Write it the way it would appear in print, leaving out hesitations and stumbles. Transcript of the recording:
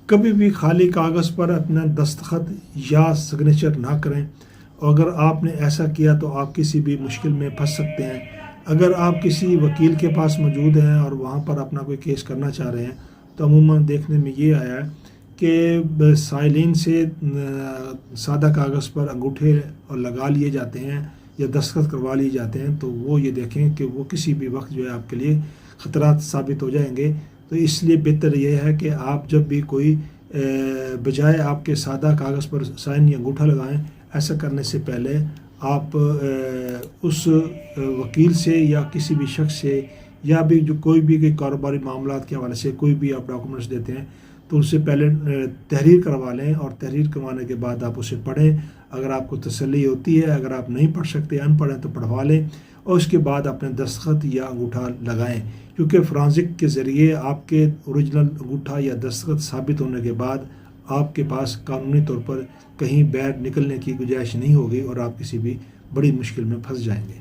کبھی بھی خالی کاغذ پر اپنا دستخط یا سگنیچر نہ کریں، اور اگر آپ نے ایسا کیا تو آپ کسی بھی مشکل میں پھنس سکتے ہیں۔ اگر آپ کسی وکیل کے پاس موجود ہیں اور وہاں پر اپنا کوئی کیس کرنا چاہ رہے ہیں تو عموماً دیکھنے میں یہ آیا ہے کہ سائلین سے سادہ کاغذ پر انگوٹھے اور لگا لیے جاتے ہیں یا دستخط کروا لیے جاتے ہیں، تو وہ یہ دیکھیں کہ وہ کسی بھی وقت جو ہے آپ کے لیے خطرات ثابت ہو جائیں گے۔ تو اس لیے بہتر یہ ہے کہ آپ جب بھی کوئی بجائے آپ کے سادہ کاغذ پر سائن یا انگوٹھا لگائیں، ایسا کرنے سے پہلے آپ اس وکیل سے یا کسی بھی شخص سے یا بھی جو کوئی بھی کاروباری معاملات کے حوالے سے کوئی بھی آپ ڈاکومنٹس دیتے ہیں تو ان سے پہلے تحریر کروا لیں، اور تحریر کروانے کے بعد آپ اسے پڑھیں۔ اگر آپ کو تسلی ہوتی ہے، اگر آپ نہیں پڑھ سکتے، ان پڑھ ہیں، تو پڑھوا لیں اور اس کے بعد اپنے دستخط یا انگوٹھا لگائیں، کیونکہ فرانزک کے ذریعے آپ کے اوریجنل انگوٹھا یا دستخط ثابت ہونے کے بعد آپ کے پاس قانونی طور پر کہیں باہر نکلنے کی گنجائش نہیں ہوگی اور آپ کسی بھی بڑی مشکل میں پھنس جائیں گے۔